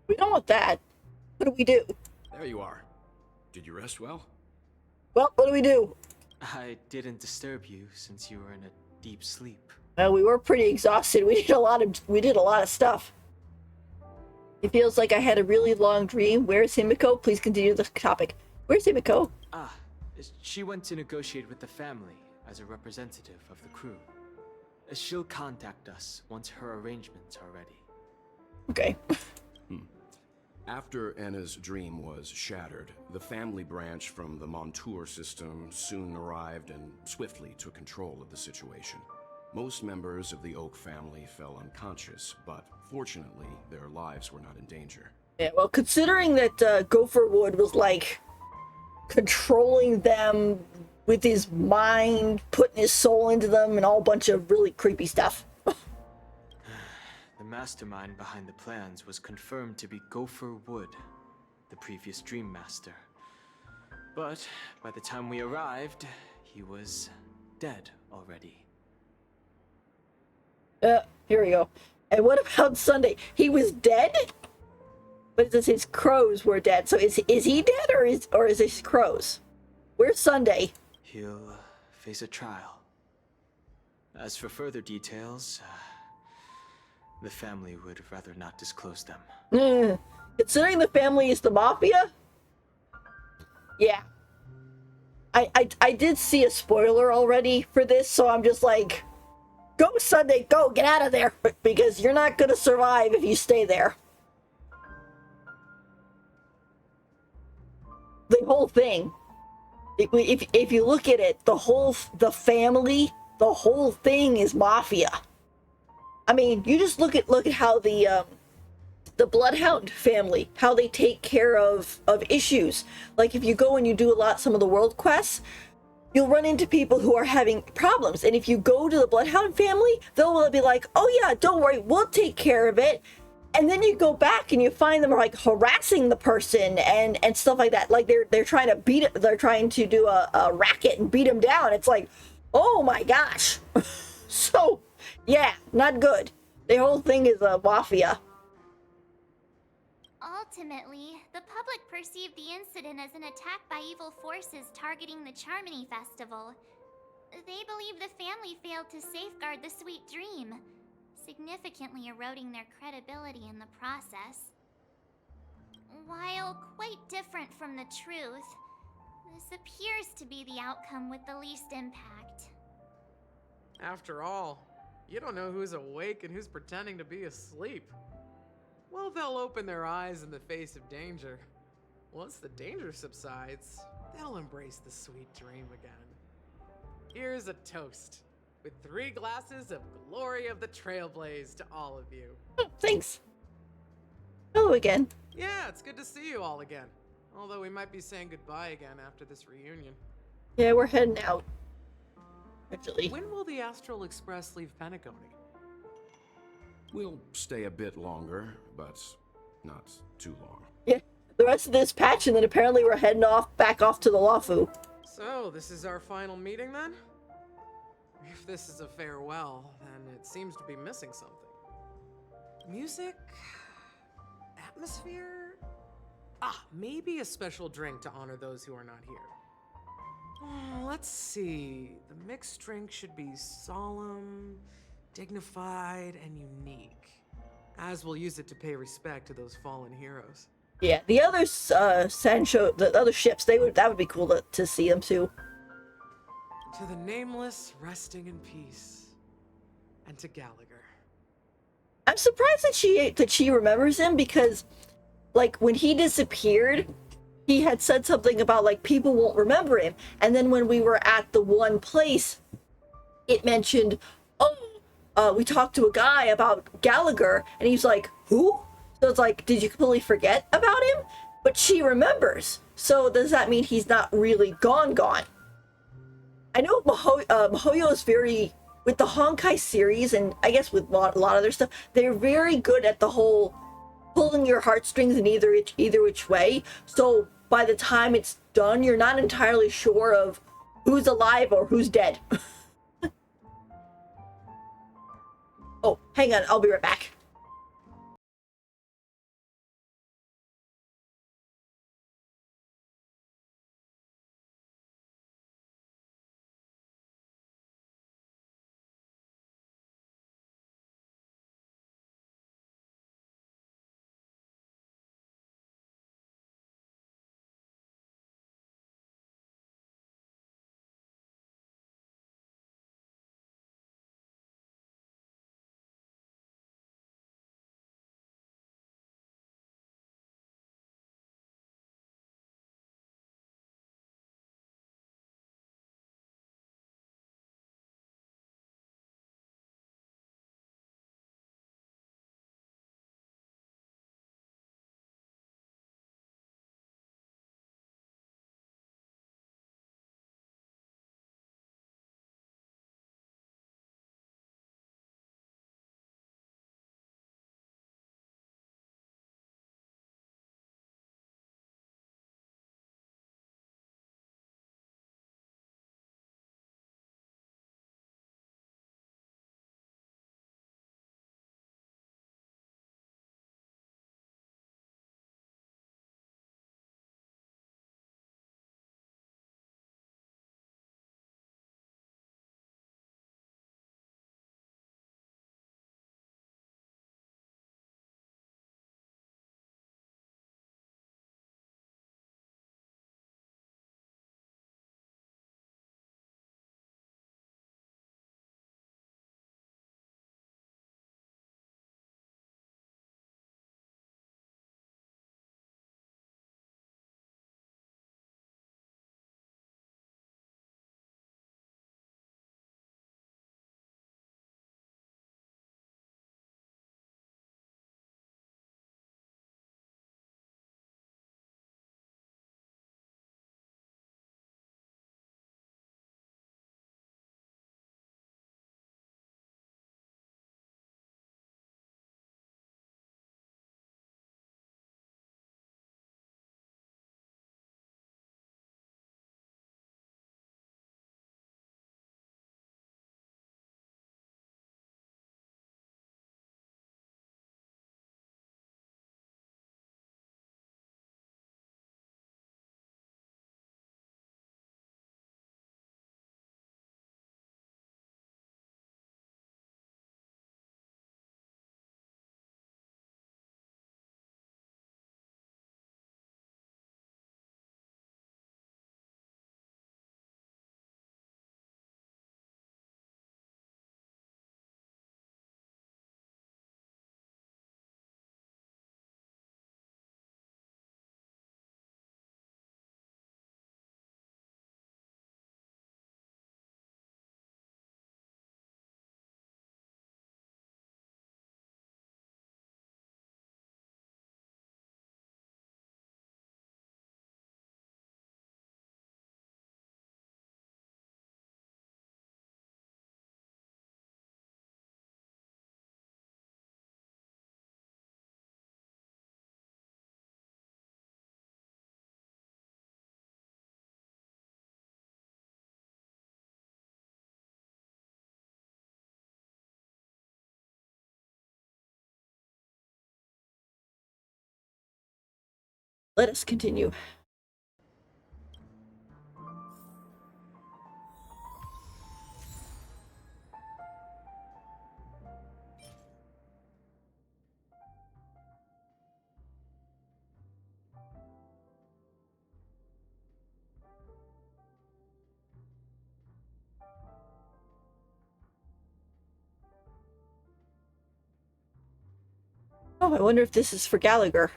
We don't want that. What do we do? There you are. Did you rest well? Well, what do we do? I didn't disturb you since you were in a deep sleep. Well, we were pretty exhausted. We did a lot of stuff. It feels like I had a really long dream. Where's Himiko? Please continue the topic. Where's Himiko? Ah, she went to negotiate with the family as a representative of the crew. She'll contact us once her arrangements are ready. Okay. After Enna's dream was shattered, the family branch from the Montour system soon arrived and swiftly took control of the situation. Most members of the Oak family fell unconscious, but fortunately, their lives were not in danger. Yeah, well, considering that Gopherwood was like controlling them with his mind, putting his soul into them, and all a bunch of really creepy stuff. The mastermind behind the plans was confirmed to be Gopher Wood, the previous Dream Master. But by the time we arrived, he was dead already. Here we go. And what about Sunday? He was dead? But it says his crows were dead. So is he dead or is his crows? Where's Sunday? He'll face a trial. As for further details, the family would rather not disclose them. Considering the family is the mafia? Yeah. I did see a spoiler already for this, so I'm just like, go Sunday, go, get out of there, because you're not gonna survive if you stay there. The whole thing, if you look at it, the family, the whole thing is mafia. I mean, you just look at how the Bloodhound family, how they take care of issues. Like if you go and you do some of the world quests, you'll run into people who are having problems. And if you go to the Bloodhound family, they'll be like, oh yeah, don't worry, we'll take care of it. And then you go back and you find them like harassing the person and stuff like that. Like they're trying to they're trying to do a racket and beat them down. It's like, oh my gosh. So, yeah, not good. The whole thing is a mafia. Ultimately, the public perceived the incident as an attack by evil forces targeting the Charmony Festival. They believe the family failed to safeguard the sweet dream, significantly eroding their credibility in the process. While quite different from the truth, this appears to be the outcome with the least impact. After all, you don't know who's awake and who's pretending to be asleep. Well, they'll open their eyes in the face of danger. Once the danger subsides, they'll embrace the sweet dream again. Here's a toast, with 3 glasses of Glory of the Trailblaze to all of you. Thanks. Hello again. Yeah, it's good to see you all again. Although we might be saying goodbye again after this reunion. Yeah, we're heading out. Actually. When will the Astral Express leave Penacony? We'll stay a bit longer, but not too long. Yeah, the rest of this patch, and then apparently we're heading back off to the Lawfu. So, this is our final meeting then? If this is a farewell, then it seems to be missing something. Music? Atmosphere? Maybe a special drink to honor those who are not here. Let's see. The mixed drink should be solemn, dignified, and unique, as we'll use it to pay respect to those fallen heroes. Yeah, the other Sancho, the other ships, that would be cool to see them too. To the nameless, resting in peace, and to Gallagher. I'm surprised that she remembers him, because, like, when he disappeared, he had said something about like people won't remember him, and then when we were at the one place, it mentioned, we talked to a guy about Gallagher, and he's like, who? So it's like, did you completely forget about him? But she remembers. So does that mean he's not really gone? I know Mihoyo is very, with the Honkai series, and I guess with a lot of other stuff, they're very good at the whole pulling your heartstrings in either which way. So by the time it's done, you're not entirely sure of who's alive or who's dead. Oh, hang on, I'll be right back. let us continue. Oh, I wonder if this is for Gallagher.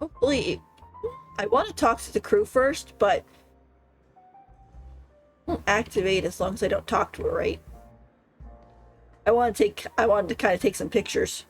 Hopefully, I want to talk to the crew first, but won't activate as long as I don't talk to her, right? I wanted to kind of take some pictures.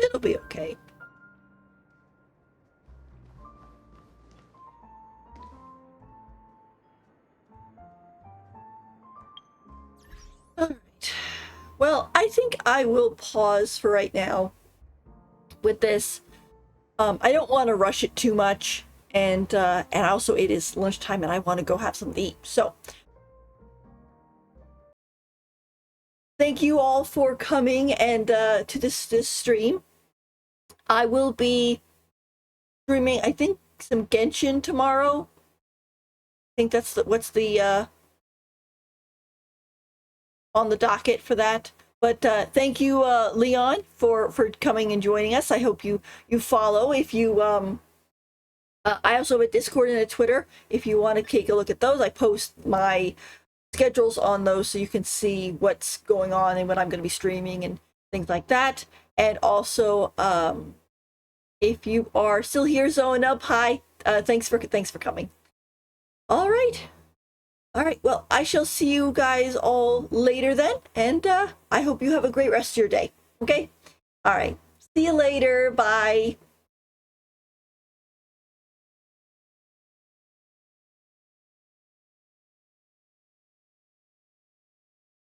It'll be okay. Alright. Well, I think I will pause for right now with this. I don't want to rush it too much, and also it is lunchtime and I want to go have something to eat. So thank you all for coming and to this stream. I will be streaming, I think, some Genshin tomorrow. I think that's what's the on the docket for that. But thank you, Leon, for coming and joining us. I hope you follow. If you I also have a Discord and a Twitter. If you want to take a look at those, I post my schedules on those so you can see what's going on and when I'm going to be streaming and things like that. And also, if you are still here, Zoe up, hi. Thanks for coming. All right. All right. Well, I shall see you guys all later then, and I hope you have a great rest of your day. Okay. All right. See you later. Bye.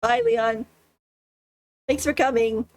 Bye, Leon. Thanks for coming.